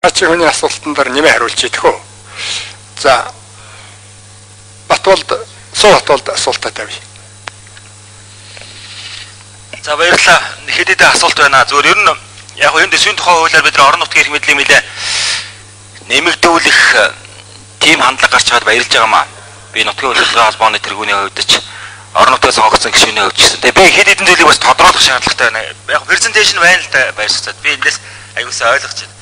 Ачи хүний асуултанд нэмээ хариулж идэх үү. За Батболд Суутболд асуултаа тавь. За баярлалаа. Хэд хэдэн асуулт байна. Зүгээр ер нь яг энэ дэсвийн тухай хуулиар бид нар орон нутгийн эрх мэдлийг нэлээ нэмэгдүүлэх тийм хандлага гарч чад баярлж байгаа маа. Би нутгийн удирдлагын холбооны тэргүүний хувьд ч орон нутгаас сонгогдсон гишүүний хувьд ч гэсэн. Тэгээ би хэд хэдэн зүйлийг бас тодруулах шаардлагатай байна. Яг презентацийн байна л да баярлалаа. Би эндээс аюулсаа ойлгож байна.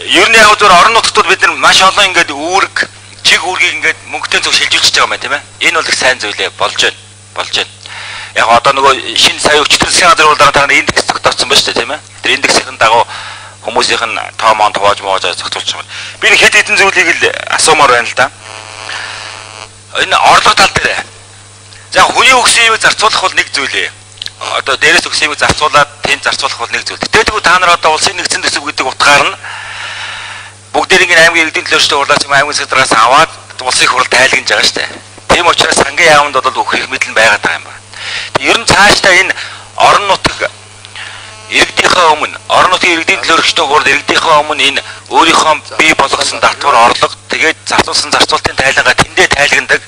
Ер нь яг зөв орон нутгад бид нар маш олон ингээд үүрэг, чиг үүргийг ингээд мөнгөтэй зөв шилжүүлж байгаа юм байна тийм ээ. Энэ бол их сайн зүйлээ болж байна. Яг одоо нөгөө шинэ сая өчтөр засгийн газрын дараа индекс тогтоосон ба шүү дээ тийм ээ. Тэр индексийн дагуу хүмүүсийнх нь тоо мон товоож зохицуулж байгаа. Би нэг хэд хэдэн зүйлийг л асуумаар байна л да. Энэ орлого тал дээр. За хүний өгсөн юмыг зарцуулах бол нэг зүйлээ. Одоо дээрээс өгсөн юмыг зарцуулаад тэнд зарцуулах бол нэг зүйл. Тэгвэл та нар одоо улсын нэгдсэн төсөв гэдэг утгаар нь бүгдээрийн аймгийн иргэдийн төлөөлөлтөд урлаач аймгийн сэдвээс аваад улсын их хурл тайлгнаж байгаа шүү дээ. Тийм учраас сангийн яамд бол бүх их мэдэл байгаад байгаа юм байна. Ер нь цаашдаа энэ орон нутаг иргэдийнхээ өмнө орон нутгийн иргэдийн төлөөлөгчдөө хурд иргэдийнхээ өмнө энэ өөрийнхөө бий болгосон татвар орлого тэгээд зарцуулсан зарцуулалтын тайлангаа тэндээ тайлгнадаг.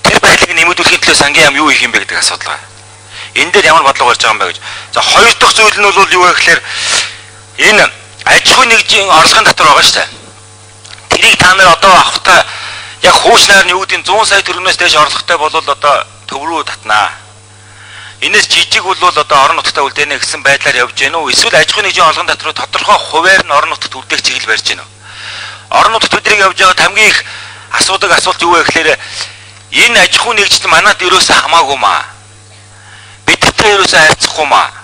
Тэр байдлыг нэмэгдүүлэхийн төлөө сангийн яам юу их юм бэ гэдэг асуудал байна. Энэ дээр ямар бодлого гарч байгаа юм бэ гэж. За хоёр дахь зүйл нь бол юу вэ гэхээр энэ аж ахуй нэгжийн орлогын татвар байгаа шүү дээ. Тэрийг та нар одоо авахтаа яг хуучлаар нь юу гэдэг 100 сая төгрөгнөөс дээш орлоготой бол одоо төв рүү татнаа. Энэс жижиг бол одоо орон нутгад үлдээнэ гэсэн байдлаар явж гэнэ үү? Эсвэл аж ахуй нэгжийн орлогын татвар тодорхой хуваар нь орон нутгад үлдээх чиглэл барьж гэнэ үү? Орон нутгад бидний явж байгаа хамгийн их асуудаг асуулт юу вэ гэхээр энэ аж ахуй нэгжид манад ерөөсөө хамаагүй маа. Бидтэй ерөөсөө харьцахгүй маа.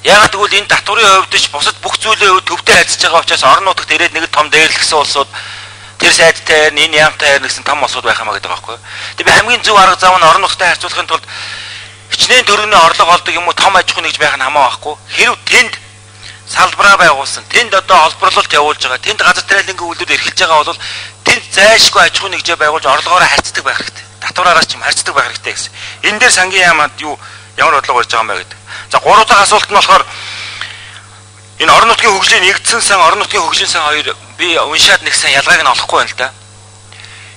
Яг тэгвэл энэ татварын хувьд ч бусад бүх зүйлийн хувьд төвтэй харьцаж байгаа учраас орон нутагт ирээд нэг том дээрлэгсэн улсууд тэр сайдтай энэ яамтай гэсэн том улсууд байх юмаа гэдэг байгаа байхгүй. Тэг би хамгийн зөв арга зам нь орон нутагтай харьцуулахын тулд хичнээн төгрөгийн орлого олдог юм уу том аж ахуй нэгж байх нь хамаа байхгүй. Хэрв тэнд салбараа байгуулсан, тэнд одоо олборлолт явуулж байгаа, тэнд газар тариалангийн үйлдвэр эрхэлж байгаа бол тэнд зайлшгүй аж ахуй нэгжээ байгуулж орлогоороо харьцдаг байх хэрэгтэй. Татвараараа ч юм харьцдаг байх хэрэгтэй гэсэн. Энэ дээр сангийн яамад юу ямар бодлого гарч байгаа юм бэ гэдэг. За гурав дахь асуулт нь болохоор энэ орон нутгийн хөгжлийн нэгдсэн сан, орон нутгийн хөгжлийн сан хоёр би уншаад нэг сан ялгааг нь олохгүй байна л да.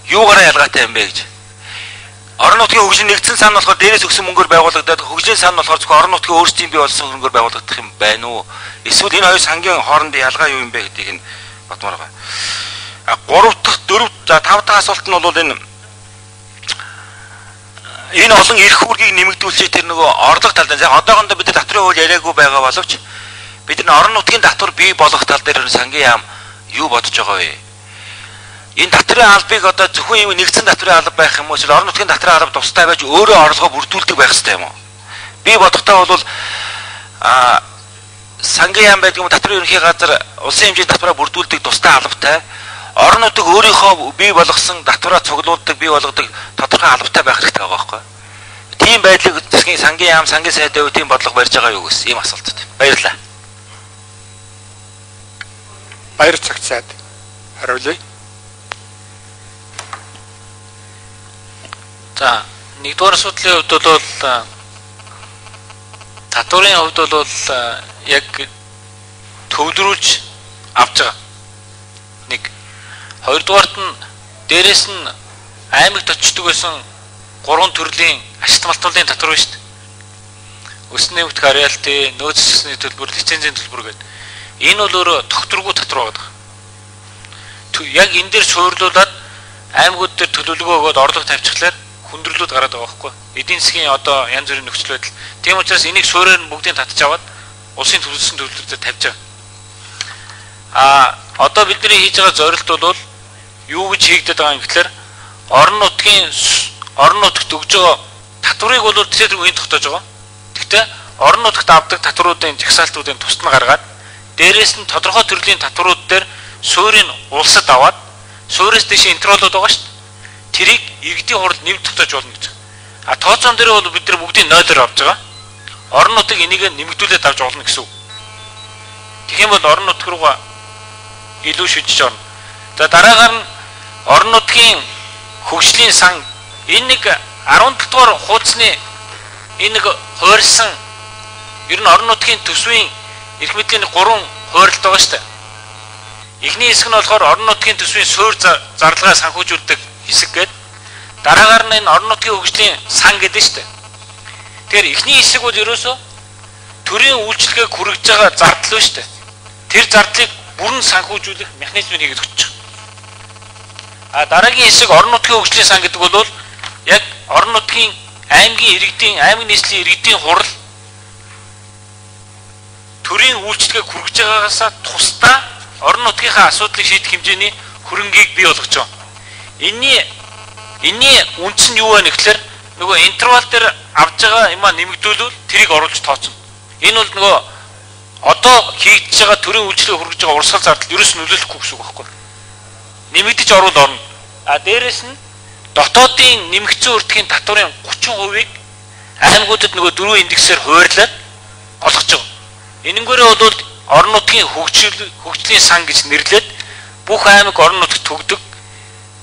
Юугаараа ялгаатай юм бэ гэж. Орон нутгийн хөгжлийн нэгдсэн сан нь болохоор дээрээс өгсөн мөнгөөр байгуулагдаад хөгжлийн сан нь болохоор зөвхөн орон нутгийн өөрсдийн бий болсон хөрөнгөөр байгуулагдах юм байна уу? Эсвэл энэ хоёр сангийн хоорондын ялгаа юу юм бэ гэдгийг нь бодмоор байгаа. Гурав дахь, дөрөв, за тав дахь асуулт нь бол энэ олон эрх үүргийг нэмэгдүүлж тэр нөгөө орлого тал дээр одоохондоо бид нар татварын хууль яриаггүй байгаа боловч бид нар орон нутгийн татвар бий болгох тал дээр сангийн яам юу бодож байгаа вэ? Энэ татварын албыг одоо зөвхөн юм нэгдсэн татварын алба байх юм уу? Эсвэл орон нутгийн татварын алба тустай байж өөрөө орлогоо бүрдүүлдэг байх хэрэгтэй юм уу? Би бодохдоо бол сангийн яам байдаг юм татварын ерөнхий газар улсын хэмжээний татвараа бүрдүүлдэг тустай албатай орон нутаг өөрийнхөө бий болгосон татвараа цуглуулдаг, бий болгодог тодорхой албатай байх хэрэгтэй байгаа байхгүй. Тийм байдлыг засгийн сангийн яам, сангийн сайдын үе тийм бодлого барьж байгаа юу гэсэн ийм асуултууд. Баярлалаа. Баяр цагт сайд хариулъя. За, нэгдүгээр асуудлын хувьд бол татварын хувьд бол яг төвлөрүүлж авч байгаа. Нэг хоёрдугаарт нь дээрэс нь аймагт очдог байсан 3 төрлийн ашигт малтуулын татвар байна шүү дээ. Өссөн нэмэгдэх ареалтай, нөөц засгийн төлбөр, лицензийн төлбөр гэдэг. Энэ бол өөрөө тогтворгүй татвар байдаг. Яг энэ дээр суйрлуулад аймагуд дээр төлөвлөгөө өгөөд орлого тавьчихлаар хүндрэлүүд гараад байгаа байхгүй. Эдийн засгийн одоо янз бүрийн нөхцөл байдал. Тийм учраас энийг суурьаар нь бүгдийг татж аваад улсын төлөвлөсөн төлөвлөлтөд тавьж байгаа. Одоо бидний хийж байгаа зорилт бол юу гэж хийгдэт байгаа юм гэхээр орон нутагт өгж байгаа татварыг бол тэр үеийн тогтоож байгаа. Гэхдээ орон нутагт авдаг татваруудын жагсаалтуудын тусад нь гаргаад дээрээс нь тодорхой төрлийн татварууд дээр суурийг улсад аваад суурьас дэше интролууд байгаа шүү дээ. Тэрийг иргэдийн хуралд нэвд тогтоож болно гэж. Тооцоон дээр бол бид нар бүгдийг 0-оор авч байгаа. Орон нутаг энийг нэмэгдүүлээд авч болно гэсэн үг. Тэгэх юм бол орон нутаг руугаа илүү шүжиж орно. За дараагаар нь орон нутгийн хөгжлийн сан энэ нэг 10 дугаар хуудасны энэ нэг хуурьсан ер нь орон нутгийн төсвийн эрх мэдлийн 3 хуурилт байгаа шүү дээ. Эхний хэсэг нь болохоор орон нутгийн төсвийн суурь зарлагаа санхүүжүүлдэг хэсэг гээд дараагаар нь энэ орон нутгийн хөгжлийн сан гэдэг нь шүү дээ. Тэгэхээр эхний хэсэг бол ерөөсөө төрийн үйлчлэгээг хүргэж байгаа зардал байна шүү дээ. Тэр зардлыг бүрэн санхүүжүүлэх механизмыг хийгээд өгч байгаа. Дараагийн хэсэг орон нутгийн хөгжлийн сан гэдэг бол яг орон нутгийн аймгийн нийслэлийн иргэдийн хурал төрийн үйлчлэгээг хүргэж байгаагаас тусдаа орон нутгийнхаа асуудлыг шийдэх хэмжээний хөрөнгийг бий болгож байгаа. Энийний үндэс нь юу вэ гэхээр нөгөө интервал дээр авж байгаа юмаа нэмэгдүүлвэл тэрийг оруулж тооцно. Энэ бол нөгөө одоо хийгдэж байгаа төрийн үйлчлэгийг хүргэж байгаа урсгал зардал ерөөс нөлөөлөхгүй гэсэн үг байхгүй. Нэмэгдэж орвол орно. Дээрээс нь дотоодын нэмэгдсэн өртгийн татварын 30%-ийг аймагуудад нөгөө дөрвөн индексээр хуваарлаад олгож байгаа. Энэнгээрээ бол орон нутгийн хөгжлийн сан гэж нэрлээд бүх аймаг орон нутагт төгдөг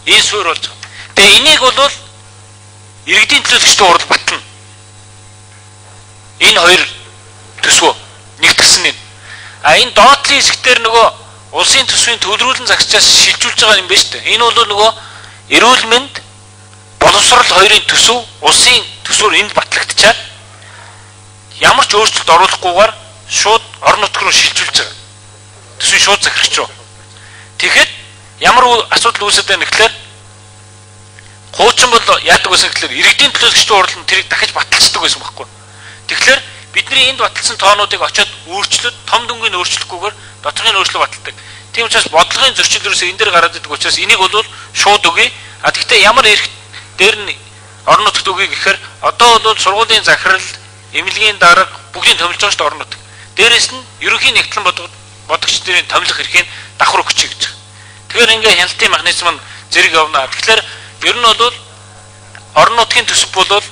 энэ суурь болж байгаа. Тэгээ энийг бол иргэдийн төлөөлөгчдийн хурал батна. Энэ хоёр төсвөө нэгтгэсэн нь. Энэ доотлын хэсгээр нөгөө улсын төсвийн төлрүүлэн загсчаас шилжүүлж байгаа юм байна шүү дээ. Энэ бол нөгөө эрүүл мэнд боловсрол хоёрын төсөв улсын төсвөр энд батлагдчихад ямар ч өөрчлөлт оруулахгүйгээр шууд орон нутг руу шилжүүлж байгаа. Төсвийн шууд захирагч руу. Тэгэхэд ямар асуудал үүсэж байна гэхээр хуучин бол яадаг байсан гэхээр иргэдийн төлөөлөгчдийн хурал нь тэрийг дахиж баталцдаг байсан байхгүй. Тэгэхээр бидний энд баталсан тоонуудыг очиод өөрчлөд том дүнгийн өөрчлөхгүйгээр доторхын өөрчлөлт баталдаг. Тийм учраас бодлогын зөрчил ерөөсөө энэ дээр гараад идэг учраас энийг бол шууд өгье. Гэхдээ ямар эрх дээр нь орон нутгад өгье гэхээр одоо бол сургуулийн захирал, эмнэлгийн дарга бүгдийг томилж байгаа шүү дээ орон нутг. Дээрээс нь ерөнхий нэгтлэн бодогчдын томилох эрхийг давхар өгч гэж байгаа. Тэгэхээр ингээ хяналтын механизм нь зэрэг явна. Тэгэхээр ер нь бол орон нутгийн төсөв бол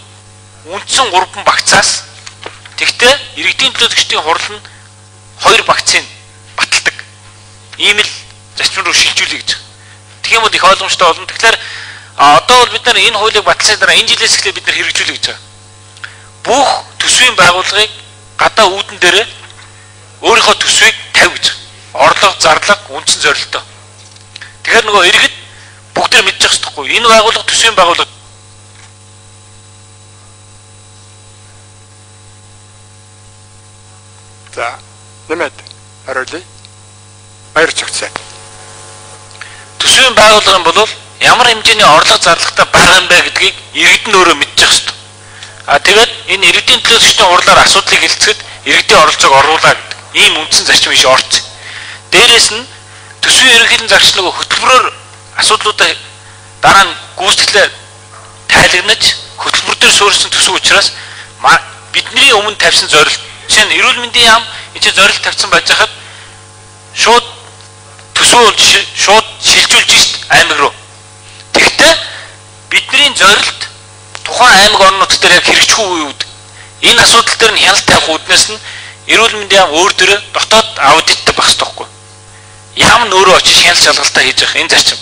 үндсэн 3 багцаас тэгтээ иргэдийн төлөөлөгчдийн хурал нь 2 багцыг баталдаг. Ийм л зарчим руу шилжүүлье гэж. Тэгэх юм бол их ойлгомжтой болно. Тэгэхээр одоо бол бид нар энэ хуулийг баталсны дараа энэ жилээс эхлээд бид нар хэрэгжүүлье гэж байгаа. Бүх төсвийн байгууллагыг гадаа үүдэн дээрээ өөрийнхөө төсвийг тавь гэж. Орлого, зарлага, үндсэн зорилттой. Тэгэхээр нөгөө иргэд бүгд тэр мэдчих ёстой. Энэ байгууллага төсвийн байгууллага. За, нэмээд хариулъя. Баяр чагцаа. Төсвийн байгууллага бол ямар хэмжээний орлого зарлагтай байгаа юм бэ гэдгийг иргэд нь өөрөө мэдчих ёстой. Тэгээд энэ иргэдийн төлөөлөгчдийн хурлаар асуудлыг хэлцэхэд иргэдийн оролцоог оруулаа гэдэг ийм үндсэн зарчим иш орц. Дээрээс нь төсвийн ерөнхийлөн зарч нөгөө хөтөлбөрөөр асуудлуудаа дараа нь гүйцэтгэлээ тайлагнаж хөтөлбөр дээр суурьсан төсөв учраас бидний өмнө тавьсан зорилт чинь эрүүл мэндийн яам энэ зорилт тавьсан байж хаад шууд төсөв шууд шилжүүлж шít аймаг руу. Тэгвэл бидний зорилт тухайн аймаг орон нутг дээр яг хэрэгжихгүй юу гэдэг. Энэ асуудал дээр нь хяналт тавих үүднээс нь эрүүл мэндийн яам өөр дөрөө дотоод аудиттай байх хэрэгтэй байхгүй. Яам нь өөрөө очиж хяналт шалгалтаа хийж явах энэ зарчим.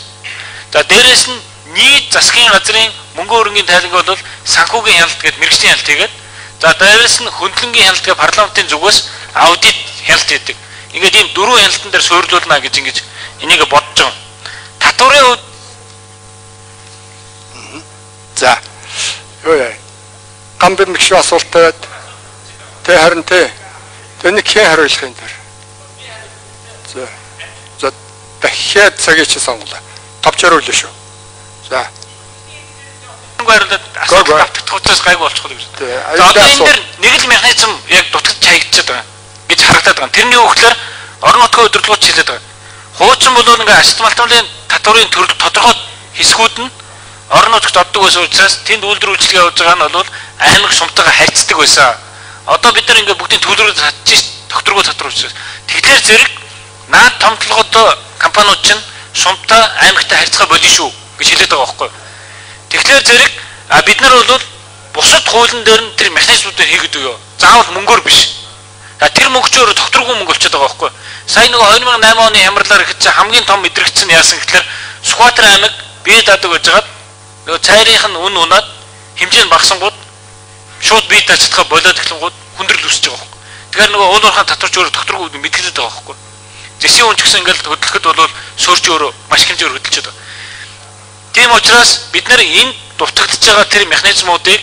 За дээрээс нь нийт засгийн газрын мөнгө хөрөнгийн тайланг бол санхүүгийн хяналт гэдэг мэргэжлийн хяналт хийгээд за дээрээс нь хөндлөнгийн хяналт гэдэг парламентын зүгээс аудит хяналт хийдэг. Ингээд ийм дөрвөн хяналтан дээр суурилуулна гэж ингэж энийг бодож байгаа. Татварын хувьд за юу яа. Гамбин мэгшүү асуултаа тэ харин тэ тэнийг хэн хариулах юм дээр. За дахиад цагийг чи сонголоо. Товч хариулна шүү. За. гайрлаад асуудал давтагдах учраас гайг болчиход гэж. За одоо энэ дэр нэг л механизм яг дутгаж хаягдчихад байгаа гэж харагдаад байгаа. Тэрний өгөхлөөр орон нутгийн удирдлагууд хэлээд байгаа. Хуучин бол ингээ ашигт малтмалын татварын төрөл тодорхой хэсгүүд нь орон нутагт оддог байсан учраас тэнд үйлдвэр үйлчлэгээ явуулж байгаа нь бол аймаг сумтайгаа харьцдаг байсан. Одоо бид нар ингээ бүгдийн төлөвлөрөд татчих докторгоо татвар учраас. Тэгэхээр зэрэг наад томтлогод компаниуд чинь сумтай аймагтай харьцаа болно шүү гэж хэлээд байгаа байхгүй. Тэгэхээр зэрэг бид нар бол бусад хуулийн дээр нь тэр механизмуудыг хийгээд өгөө. Заавал мөнгөөр биш. Тэр мөнгөчөөр докторгүй мөнгө болчиход байгаа байхгүй. Сая нөгөө 2008 оны хямралаар ихэд хамгийн том мэдрэгдсэн яасан гэхээр Сүхбаатар аймаг бие дадаг гэж хагаад нөгөө цайрынх нь үн унаад хэмжээ нь багасангууд шууд бие дааж чадхаа болоод эхлэнгууд хүндрэл үүсэж байгаа байхгүй. Тэгэхээр нөгөө уул уурхай татварч өөр докторгүй мэдгэлээд байгаа байхгүй. Зэсийн хүн ч гэсэн ингээл хөдлөхөд бол суурч өөрөө маш хэмжээр хөдөлж байгаа. Тийм учраас бид нар энэ дутагдж байгаа тэр механизмуудыг